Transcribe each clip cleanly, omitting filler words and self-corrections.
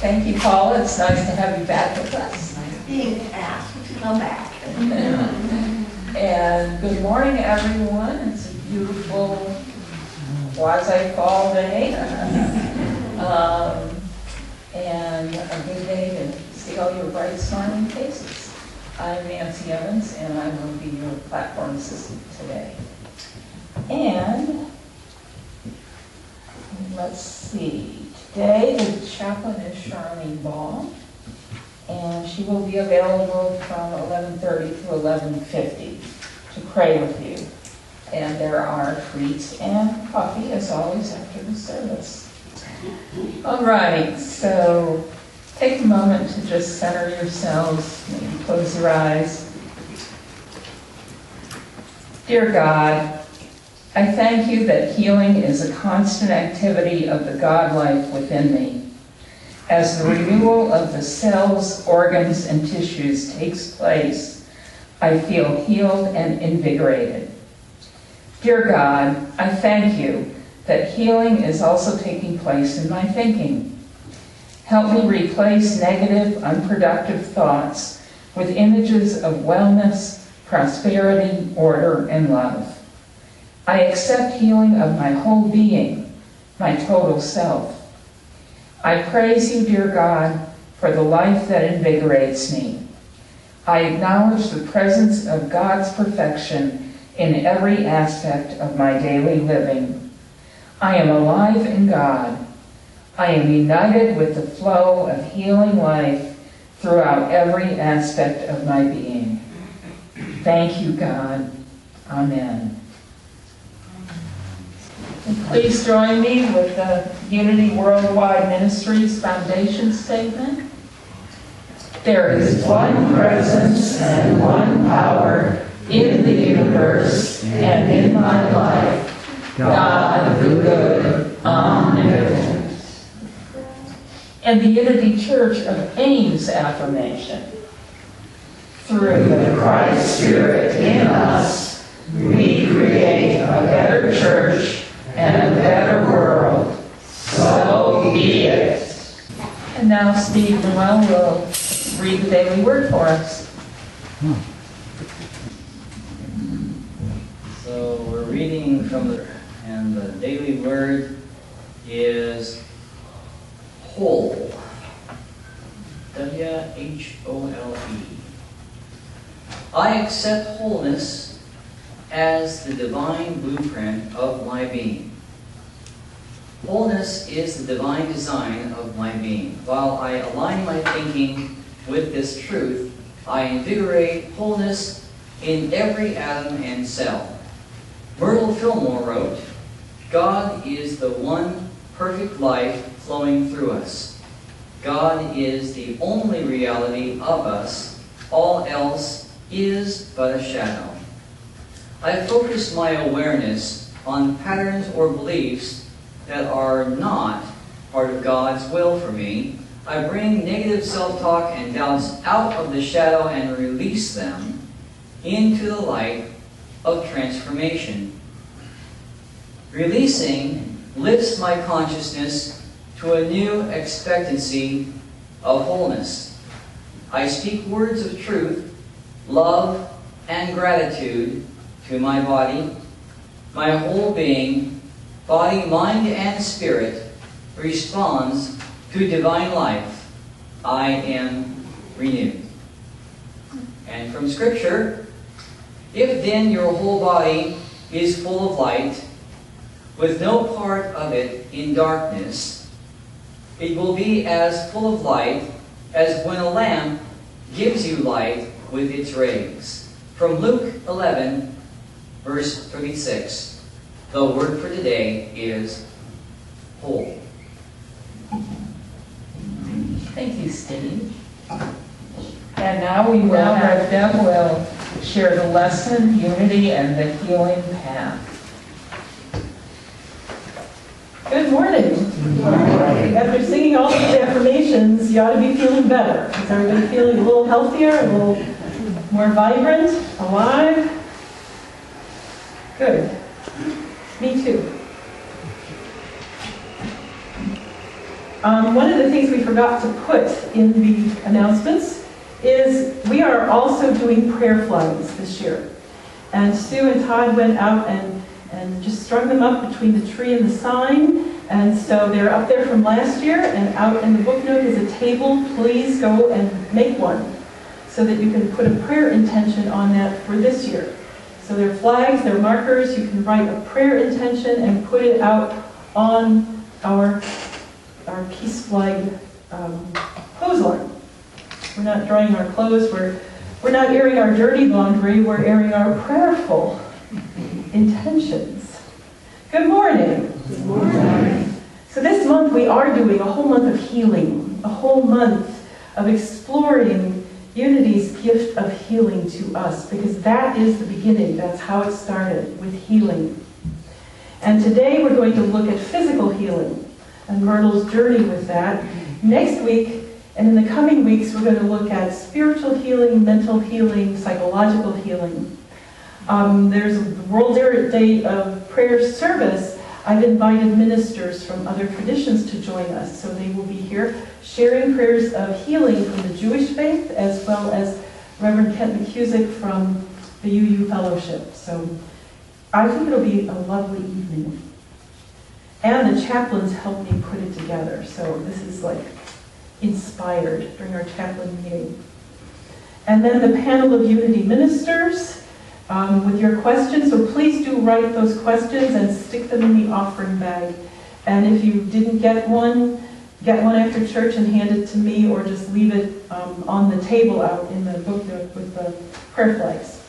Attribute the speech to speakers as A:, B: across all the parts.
A: Thank you, Paula. It's nice to have you back with us.
B: Being asked to come back.
A: And good morning, everyone. It's a beautiful quasi-fall day. And a good day to see all your bright, smiling faces. I'm Nancy Evans, and I will be your platform assistant today. And let's see. Today, the chaplain is Charlene Ball, and she will be available from 11:30 to 11:50 to pray with you. And there are treats and coffee, as always, after the service. All right, so take a moment to just center yourselves, maybe close your eyes. Dear God, I thank you that healing is a constant activity of the God life within me. As the renewal of the cells, organs, and tissues takes place, I feel healed and invigorated. Dear God, I thank you that healing is also taking place in my thinking. Help me replace negative, unproductive thoughts with images of wellness, prosperity, order, and love. I accept healing of my whole being, my total self. I praise you, dear God, for the life that invigorates me. I acknowledge the presence of God's perfection in every aspect of my daily living. I am alive in God. I am united with the flow of healing life throughout every aspect of my being. Thank you, God. Amen. Please join me with the Unity Worldwide Ministries Foundation Statement. There is one presence and one power in the universe and in my life, God the good, omnipotent. And the Unity Church of Ames affirmation. Through the Christ Spirit in us, we create a better church and a better world. So be it. And now Steve Noel will read the daily word for us.
C: So we're reading from and the daily word is whole. W-H-O-L-E. I accept wholeness as the divine blueprint of my being. Wholeness is the divine design of my being. While I align my thinking with this truth, I invigorate wholeness in every atom and cell. Myrtle Fillmore wrote, God is the one perfect life flowing through us. God is the only reality of us. All else is but a shadow. I focus my awareness on patterns or beliefs that are not part of God's will for me. I bring negative self-talk and doubts out of the shadow and release them into the light of transformation. Releasing lifts my consciousness to a new expectancy of wholeness. I speak words of truth, love, and gratitude to my body. My whole being, body, mind, and spirit, responds to divine life. I am renewed. And from Scripture, if then your whole body is full of light, with no part of it in darkness, it will be as full of light as when a lamp gives you light with its rays. From Luke 11, verse 36, the word for today is whole.
A: Thank you, Steve. And now we will have Deb will share the lesson, Unity and the Healing Path.
D: Good morning.
B: Good morning.
D: After singing all these affirmations, you ought to be feeling better. Is everybody feeling a little healthier, a little More vibrant, alive. Good. Me too. One of the things we forgot to put in the announcements is we are also doing prayer flags this year. And Sue and Todd went out and just strung them up between the tree and the sign. And so they're up there from last year, and out in the book nook is a table. Please go and make one so that you can put a prayer intention on that for this year. So they're flags, they're markers. You can write a prayer intention and put it out on our peace flag clothesline. We're not drying our clothes, we're not airing our dirty laundry, we're airing our prayerful intentions. Good morning.
B: Good morning.
D: So this month we are doing a whole month of healing, a whole month of exploring Unity's gift of healing to us, because that is the beginning. That's how it started, with healing. And today we're going to look at physical healing and Myrtle's journey with that. Next week, and in the coming weeks, we're going to look at spiritual healing, mental healing, psychological healing. There's a World Day of Prayer service. I've invited ministers from other traditions to join us, so they will be here sharing prayers of healing from the Jewish faith, as well as Reverend Kent McCusick from the UU Fellowship. So I think it'll be a lovely evening. And the chaplains helped me put it together, so this is like inspired during our chaplain meeting. And then the panel of Unity ministers with your questions, so please do write those questions and stick them in the offering bag. And if you didn't get one after church and hand it to me, or just leave it on the table out in the book with the prayer flags.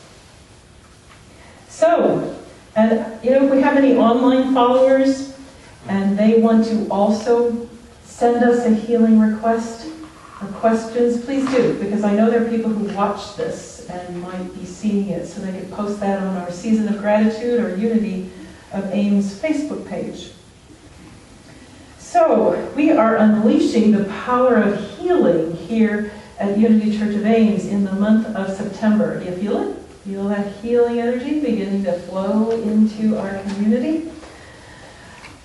D: So, and if we have any online followers and they want to also send us a healing request or questions, please do, because I know there are people who watch this and might be seeing it, so they can post that on our Season of Gratitude or Unity of Ames Facebook page. So, we are unleashing the power of healing here at Unity Church of Ames in the month of September. Do you feel it? Feel that healing energy beginning to flow into our community?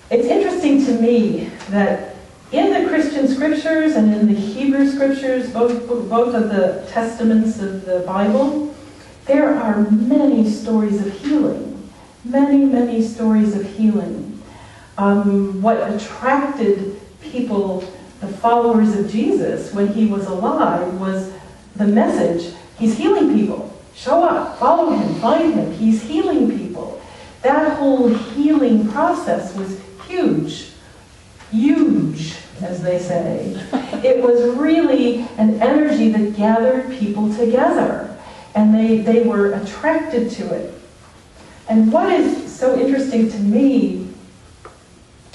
D: It's interesting to me that in the Christian scriptures and in the Hebrew scriptures, both of the testaments of the Bible, there are many stories of healing. Many, many stories of healing. What attracted people, the followers of Jesus, when he was alive was the message, he's healing people. Show up, follow him, find him. He's healing people. That whole healing process was huge, as they say. It was really an energy that gathered people together, and they were attracted to it. And what is so interesting to me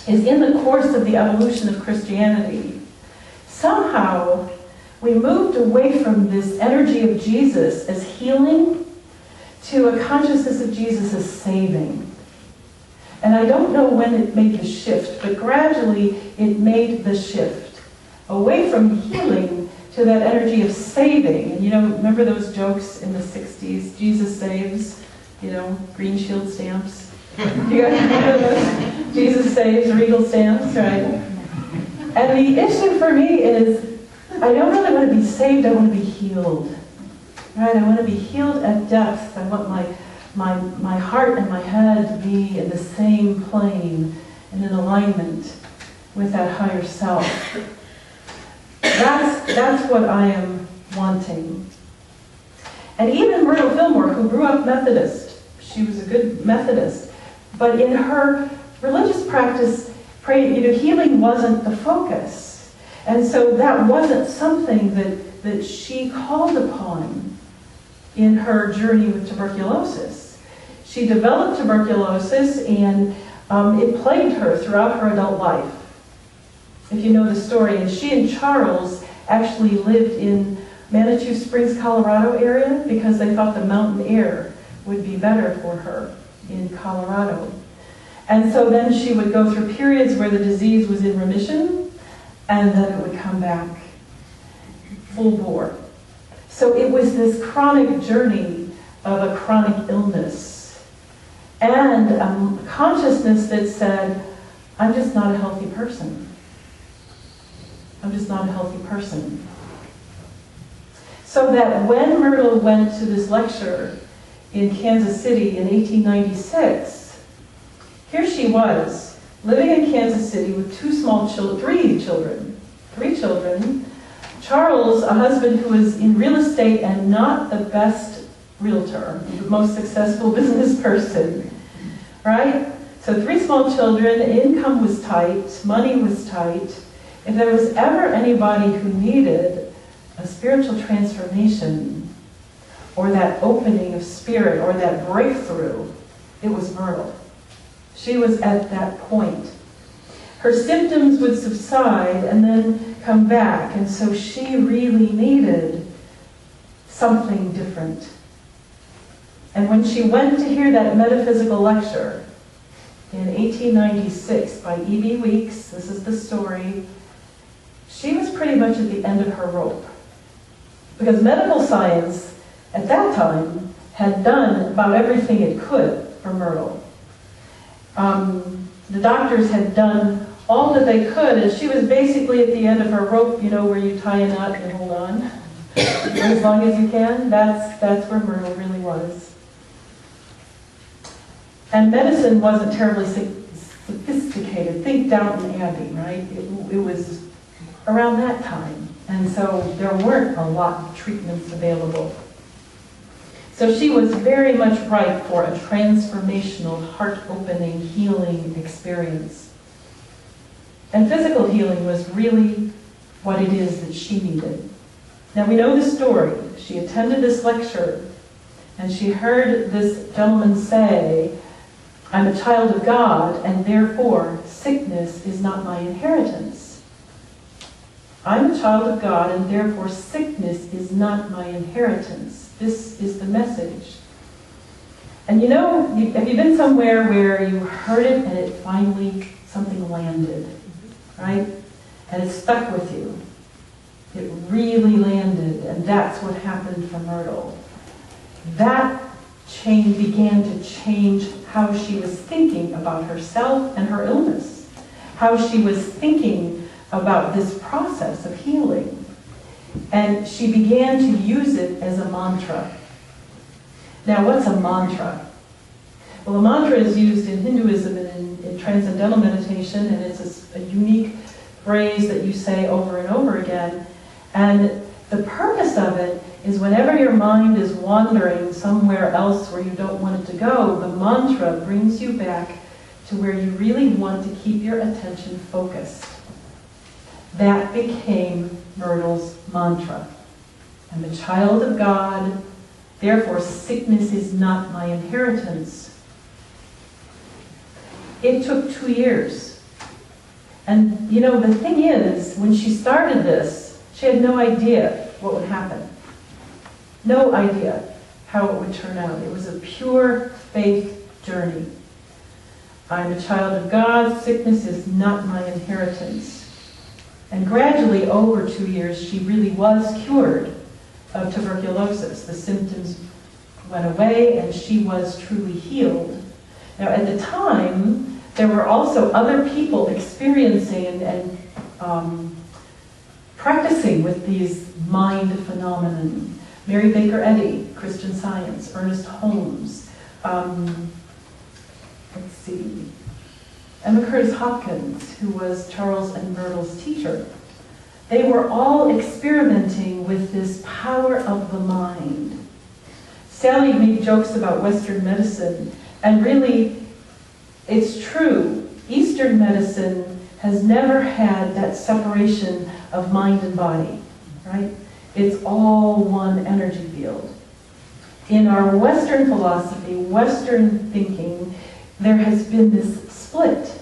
D: is in the course of the evolution of Christianity, somehow we moved away from this energy of Jesus as healing to a consciousness of Jesus as saving. And I don't know when it made the shift, but gradually it made the shift away from healing to that energy of saving. And remember those jokes in the 60s? Jesus saves, green shield stamps. You guys remember those? Jesus saves, regal stamps, right? And the issue for me is, I don't really want to be saved, I want to be healed. Right? I want to be healed at depth. I want my heart and my head to be in the same plane and in alignment with that higher self. That's what I am wanting. And even Myrtle Fillmore, who grew up Methodist, she was a good Methodist, but in her religious practice, healing wasn't the focus. And so that wasn't something that she called upon in her journey with tuberculosis. She developed tuberculosis, and it plagued her throughout her adult life, if you know the story. And she and Charles actually lived in Manitou Springs, Colorado area because they thought the mountain air would be better for her in Colorado. And so then she would go through periods where the disease was in remission, and then it would come back full bore. So it was this chronic journey of a chronic illness and a consciousness that said, I'm just not a healthy person. I'm just not a healthy person. So that when Myrtle went to this lecture in Kansas City in 1896, here she was, living in Kansas City with three children. Charles, a husband who was in real estate and not the best realtor, the most successful business person, right? So 3 small children, income was tight, money was tight. If there was ever anybody who needed a spiritual transformation or that opening of spirit or that breakthrough, it was Myrtle. She was at that point. Her symptoms would subside and then come back, and so she really needed something different. And when she went to hear that metaphysical lecture in 1896 by E.B. Weeks, this is the story, she was pretty much at the end of her rope. Because medical science at that time had done about everything it could for Myrtle. The doctors had done all that they could, and she was basically at the end of her rope, you know, where you tie a knot and hold on for as long as you can. That's where Myrtle really was. And medicine wasn't terribly sophisticated. Think Downton Abbey, right? It was around that time. And so there weren't a lot of treatments available. So she was very much ripe for a transformational, heart-opening, healing experience. And physical healing was really what it is that she needed. Now we know the story. She attended this lecture, and she heard this gentleman say, I'm a child of God, and therefore sickness is not my inheritance. I'm a child of God, and therefore sickness is not my inheritance. This is the message. And you know, have you been somewhere where you heard it and it finally, something landed, right? And it stuck with you. It really landed, and that's what happened for Myrtle. That change began to change how she was thinking about herself and her illness, how she was thinking about this process of healing. And she began to use it as a mantra. Now, what's a mantra? Well, a mantra is used in Hinduism and in transcendental meditation, and it's a unique phrase that you say over and over again. And the purpose of it is whenever your mind is wandering somewhere else where you don't want it to go, the mantra brings you back to where you really want to keep your attention focused. That became Myrtle's mantra. I'm a child of God, therefore sickness is not my inheritance. It took 2 years. And you know, the thing is, when she started this, she had no idea what would happen. No idea how it would turn out. It was a pure faith journey. I'm a child of God, sickness is not my inheritance. And gradually, over 2 years, she really was cured of tuberculosis. The symptoms went away, and she was truly healed. Now, at the time, there were also other people experiencing and practicing with these mind phenomena. Mary Baker Eddy, Christian Science, Ernest Holmes, Emma Curtis Hopkins, who was Charles and Myrtle's teacher. They were all experimenting with this power of the mind. Sally made jokes about Western medicine, and really, it's true. Eastern medicine has never had that separation of mind and body, right? It's all one energy field. In our Western philosophy, Western thinking, there has been this split.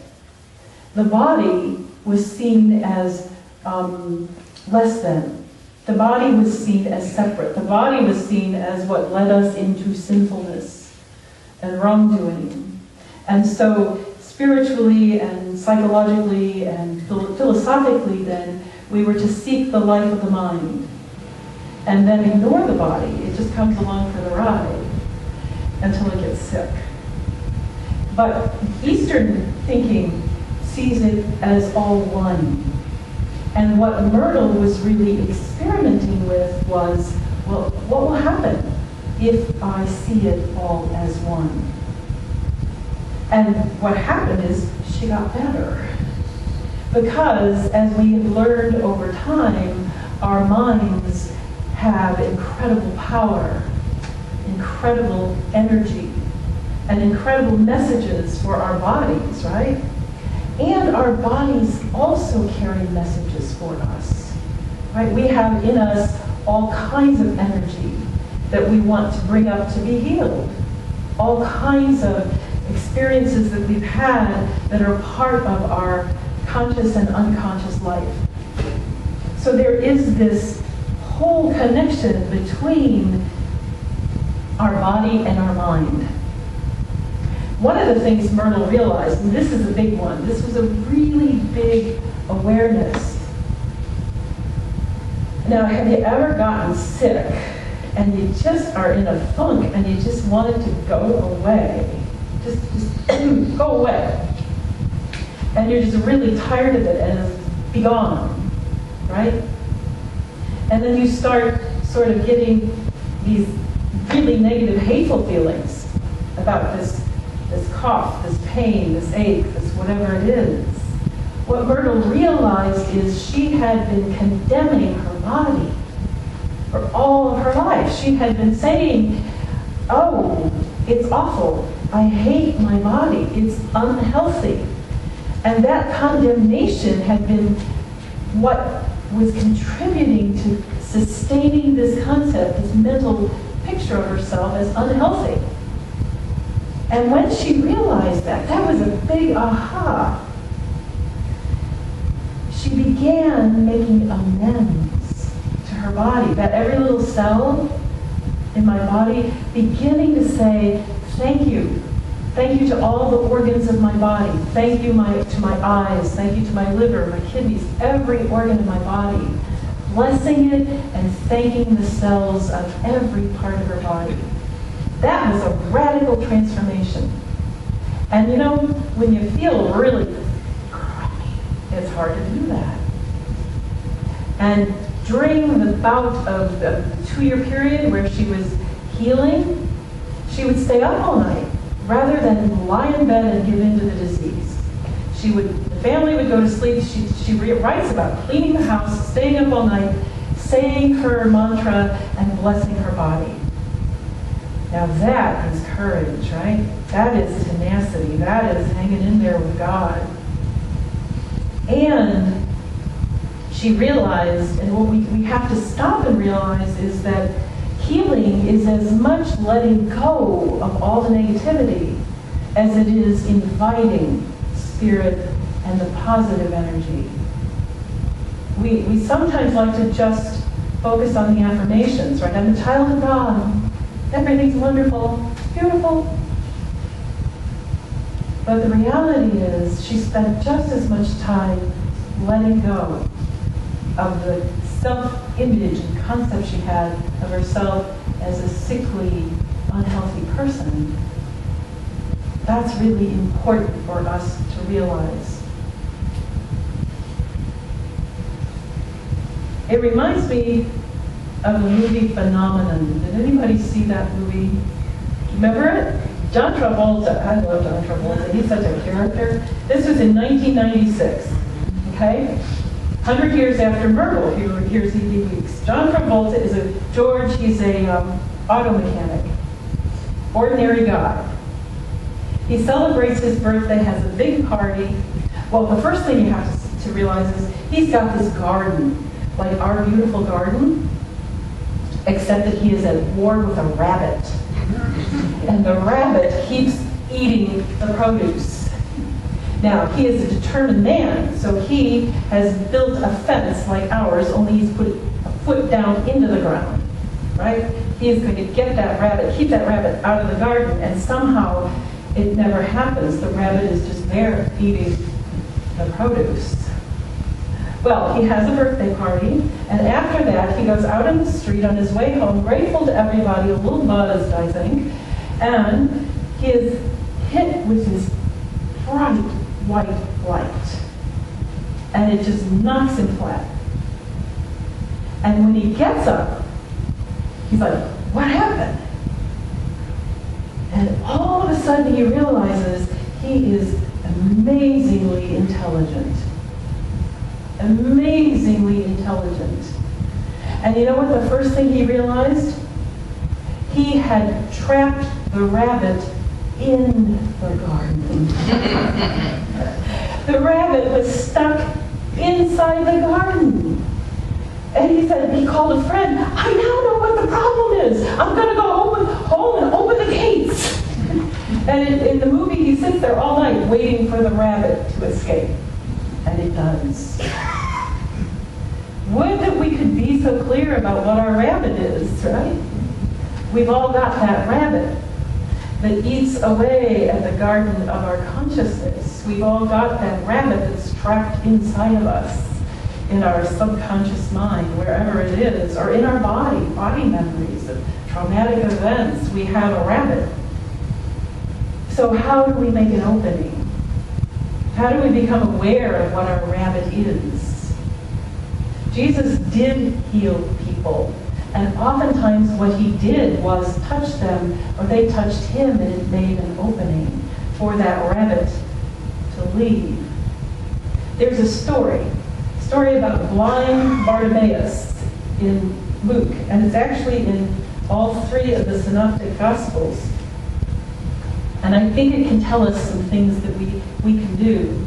D: The body was seen as less than. The body was seen as separate. The body was seen as what led us into sinfulness and wrongdoing. And so spiritually and psychologically and philosophically then, we were to seek the life of the mind. and then ignore the body. It just comes along for the ride until it gets sick. But Eastern thinking sees it as all one. And what Myrtle was really experimenting with was, well, what will happen if I see it all as one? And what happened is she got better. Because as we have learned over time, our minds have incredible power, incredible energy, and incredible messages for our bodies, right? And our bodies also carry messages for us, right? We have in us all kinds of energy that we want to bring up to be healed. All kinds of experiences that we've had that are part of our conscious and unconscious life. So there is this whole connection between our body and our mind. One of the things Myrtle realized, and this is a big one, this was a really big awareness. Now, have you ever gotten sick and you just are in a funk and you just want it to go away? Just go away. And you're just really tired of it and it's be gone, right? And then you start sort of getting these really negative, hateful feelings about this cough, this pain, this ache, this whatever it is. What Myrtle realized is she had been condemning her body for all of her life. She had been saying, oh, it's awful. I hate my body. It's unhealthy. And that condemnation had been what was contributing to sustaining this concept, this mental picture of herself as unhealthy. And when she realized that, that was a big aha. She began making amends to her body, that every little cell in my body beginning to say, thank you. Thank you to all the organs of my body. Thank you to my eyes. Thank you to my liver, my kidneys, every organ of my body. Blessing it and thanking the cells of every part of her body. That was a radical transformation. And you know, when you feel really crappy, it's hard to do that. And during the bout of the 2-year period where she was healing, she would stay up all night rather than lie in bed and give in to the disease. The family would go to sleep. She writes about cleaning the house, staying up all night, saying her mantra, and blessing her body. Now that is courage, right? That is tenacity. That is hanging in there with God. And she realized, and what we have to stop and realize is that healing is as much letting go of all the negativity as it is inviting spirit and the positive energy. We sometimes like to just focus on the affirmations, right? I'm a child of God. Everything's wonderful, beautiful. But the reality is she spent just as much time letting go of the self-image and concept she had of herself as a sickly, unhealthy person. That's really important for us to realize. It reminds me of the movie Phenomenon. Did anybody see that movie? Remember it? John Travolta. I love John Travolta. He's such a character. This was in 1996. Okay? 100 years after Myrtle, here's E.B. Weeks. John Travolta is he's a auto mechanic. Ordinary guy. He celebrates his birthday, has a big party. Well, the first thing you have to realize is he's got this garden, like our beautiful garden, except that he is at war with a rabbit. And the rabbit keeps eating the produce. Now, he is a determined man, so he has built a fence like ours, only he's put a foot down into the ground, right? He is going to get that rabbit, keep that rabbit out of the garden, and somehow it never happens. The rabbit is just there eating the produce. Well, he has a birthday party, and after that, he goes out in the street on his way home, grateful to everybody, a little buzzed, I think, and he is hit with this bright white light, and it just knocks him flat. And when he gets up, he's like, what happened? And all of a sudden he realizes he is amazingly intelligent. Amazingly intelligent. And you know what the first thing he realized? He had trapped the rabbit in the garden. The rabbit was stuck inside the garden. And he called a friend, I now know what the problem is. I'm going to go home and open the gates. And in the movie, he sits there all night waiting for the rabbit to escape. And it does. Would that we could be so clear about what our rabbit is, right? We've all got that rabbit that eats away at the garden of our consciousness. We've all got that rabbit that's trapped inside of us, in our subconscious mind, wherever it is, or in our body memories of traumatic events. We have a rabbit. So how do we make an opening? How do we become aware of what our rabbit is? Jesus did heal people, and oftentimes what he did was touch them, or they touched him, and it made an opening for that rabbit to leave. There's a story about blind Bartimaeus in Luke, and it's actually in all three of the Synoptic Gospels. And I think it can tell us some things that we can do.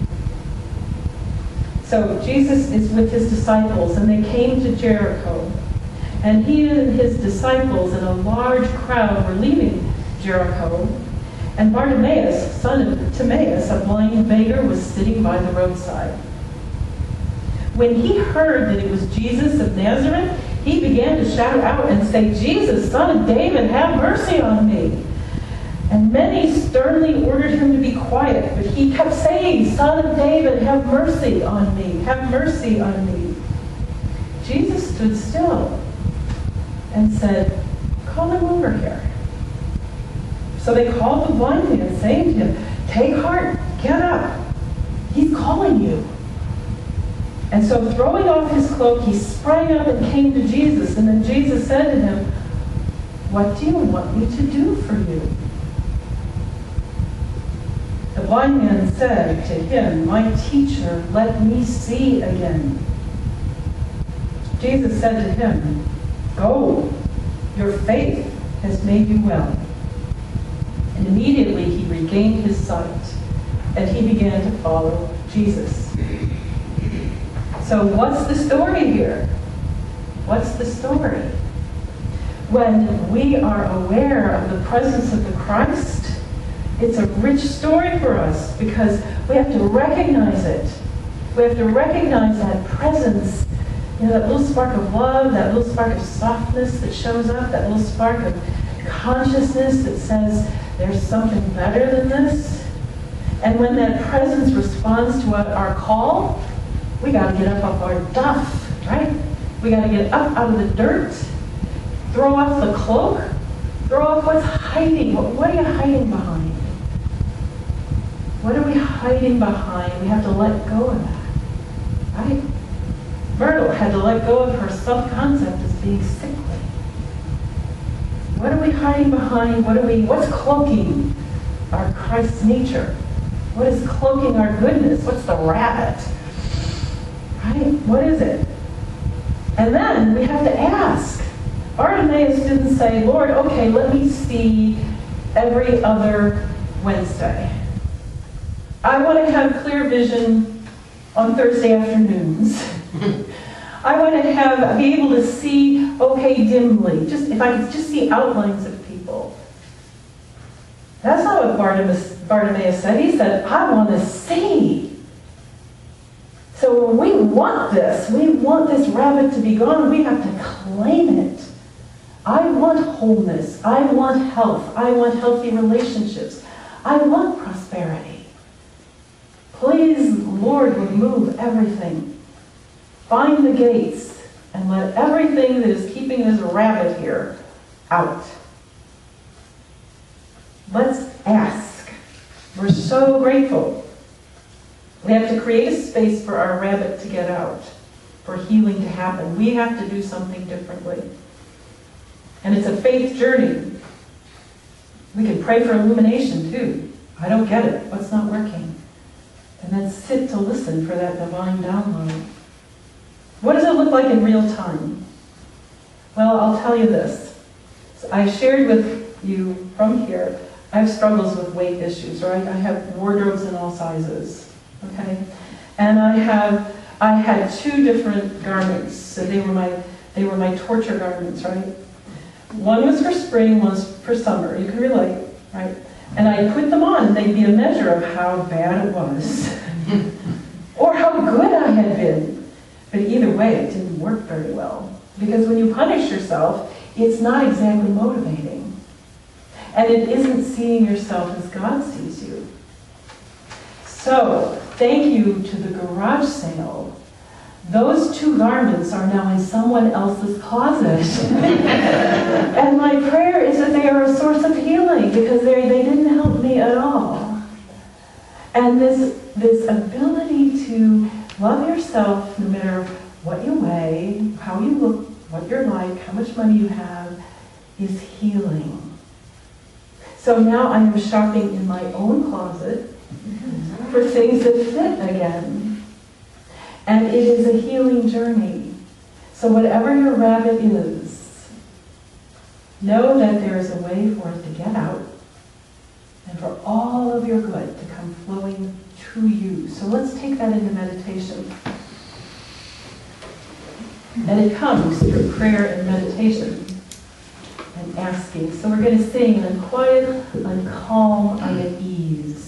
D: So Jesus is with his disciples, and they came to Jericho. And he and his disciples and a large crowd were leaving Jericho. And Bartimaeus, son of Timaeus, a blind beggar, was sitting by the roadside. When he heard that it was Jesus of Nazareth, he began to shout out and say, Jesus, son of David, have mercy on me. And many sternly ordered him to be quiet, but he kept saying, Son of David, have mercy on me, have mercy on me. Jesus stood still and said, call him over here. So they called the blind man, saying to him, take heart, get up, he's calling you. And so throwing off his cloak, he sprang up and came to Jesus. And then Jesus said to him, what do you want me to do for you? The blind man said to him, my teacher, let me see again. Jesus said to him, go, your faith has made you well. And immediately he regained his sight, and he began to follow Jesus. So what's the story here? What's the story? When we are aware of the presence of the Christ, it's a rich story for us because we have to recognize it. We have to recognize that presence, that little spark of love, that little spark of softness that shows up, that little spark of consciousness that says there's something better than this. And when that presence responds to our call, we got to get up off our duff, right? We got to get up out of the dirt, throw off the cloak, throw off what's hiding. What are you hiding behind? What are we hiding behind? We have to let go of that, right? Myrtle had to let go of her self-concept as being sickly. What are we hiding behind? What's cloaking our Christ's nature? What is cloaking our goodness? What's the rabbit? Right? What is it? And then we have to ask. Bartimaeus didn't say, Lord, okay, let me see every other Wednesday. I want to have clear vision on Thursday afternoons. I want to be able to see, okay, dimly. If I could just see outlines of people. That's not what Bartimaeus said. He said, I want to see. So when we want this rabbit to be gone, we have to claim it. I want wholeness. I want health. I want healthy relationships. I want prosperity. Please, Lord, remove everything find the gates and let everything that is keeping this rabbit here out. Let's ask. We're so grateful. We have to create a space for our rabbit to get out, for healing to happen. We have to do something differently. And it's a faith journey. We can pray for illumination too. I don't get it. What's not working? And then sit to listen for that divine download. What does it look like in real time? Well, I'll tell you this. I shared with you from here, I have struggles with weight issues, right? I have wardrobes in all sizes, okay? And I had 2 different garments. So they were my torture garments, right? One was for spring, one was for summer. You can relate, right? And I put them on, and they'd be a measure of how bad it was. Or how good I had been. But either way, it didn't work very well. Because when you punish yourself, it's not exactly motivating. And it isn't seeing yourself as God sees you. So, thank you to the garage sale. Those 2 garments are now in someone else's closet. And my prayer is that they are a source of healing, because they didn't help me at all. And this ability to love yourself no matter what you weigh, how you look, what you're like, how much money you have, is healing. So now I am shopping in my own closet for things that fit again. And it is a healing journey. So whatever your rabbit is, know that there is a way for it to get out and for all of your good to come flowing to you. So let's take that into meditation. And it comes through prayer and meditation and asking. So we're going to sing, I'm quiet, I'm calm, I'm at ease.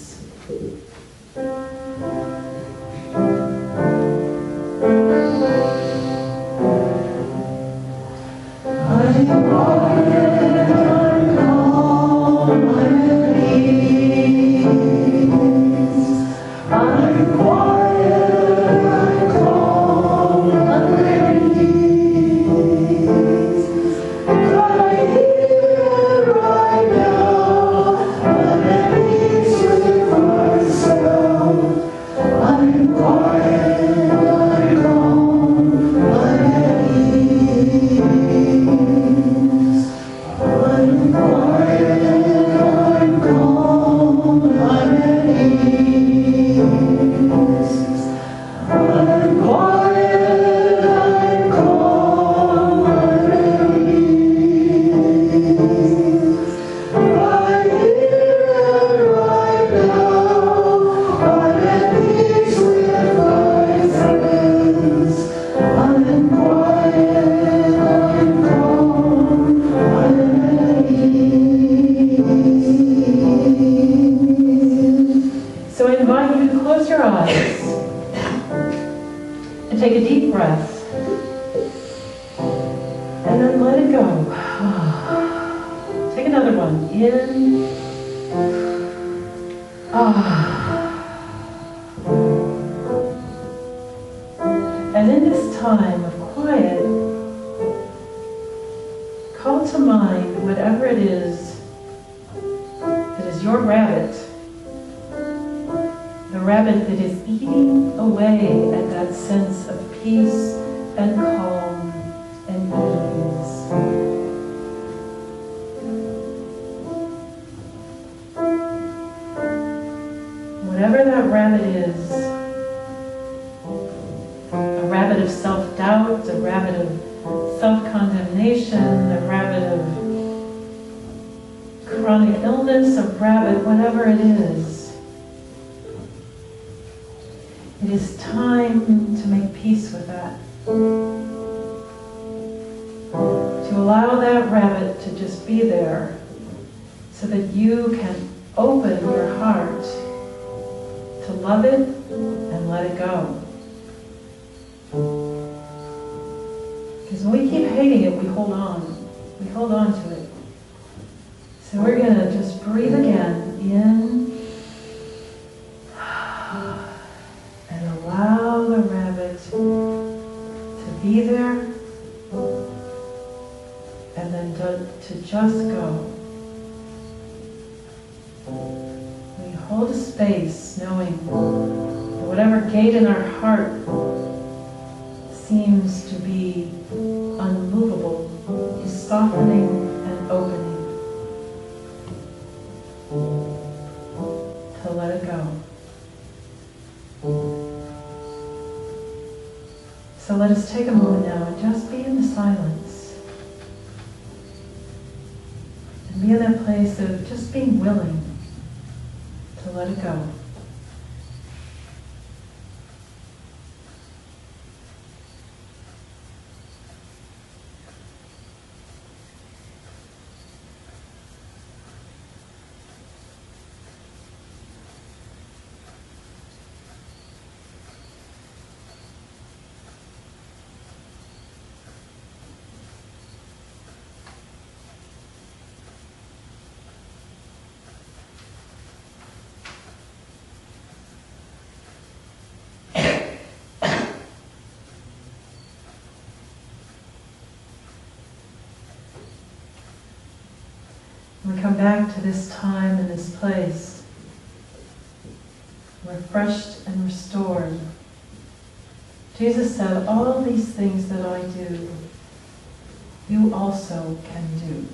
D: And in this time of quiet, call to mind whatever it is that is your rabbit, the rabbit that is eating away at that sense of peace and calm and ease. Whatever that rabbit is, a rabbit of self-doubt, a rabbit of self-condemnation, a rabbit of chronic illness, a rabbit, whatever it is time to make peace with that. To allow that rabbit to just be there so that you can open your heart to love it and let it go. Because when we keep hating it, we hold on. We hold on to it. So we're going to just breathe again in and allow the rabbit be there, and then to just go. We hold a space knowing that whatever gate in our heart seems to be unmovable is softening and opening to let it go. So let us take a moment now and just be in the silence. And be in that place of just being willing to let it go. We come back to this time and this place, refreshed and restored. Jesus said, all these things that I do, you also can do.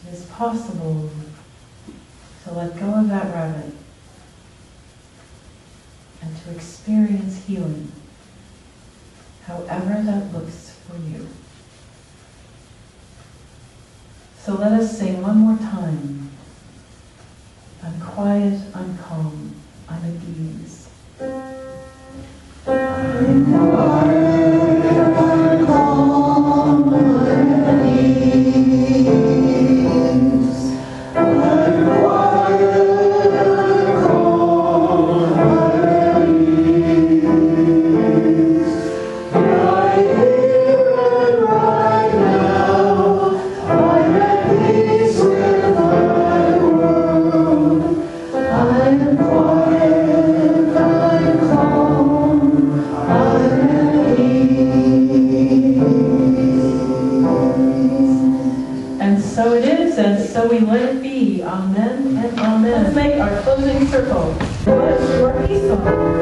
D: It is possible to let go of that rabbit and to experience healing, however that looks for you. So let us sing one more time. I'm quiet, I'm calm, I'm at ease. I'm quiet, I'm calm, I'm at ease. I'm quiet, I'm calm, I'm at ease. Right here and right now, I'm at peace with my world. I'm quiet, I'm calm, I'm at ease. And so it is, and so we let it be. Amen and amen. Let's make our closing circle. What's your peace song?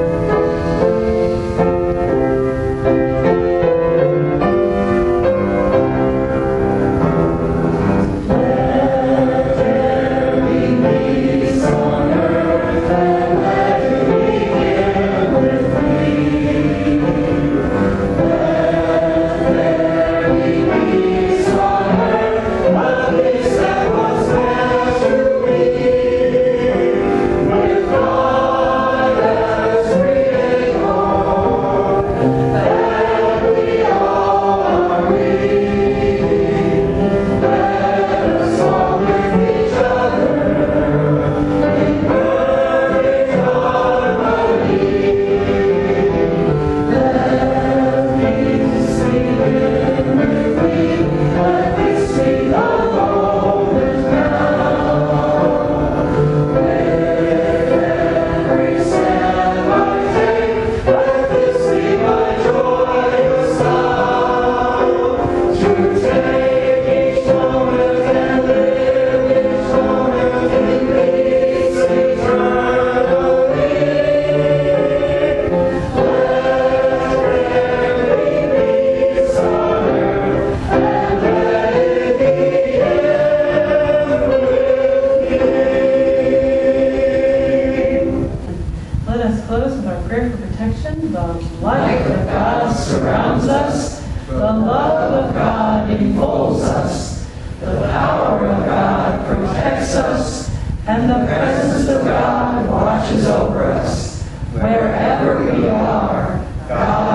D: And the presence of God watches over us. Wherever we are, God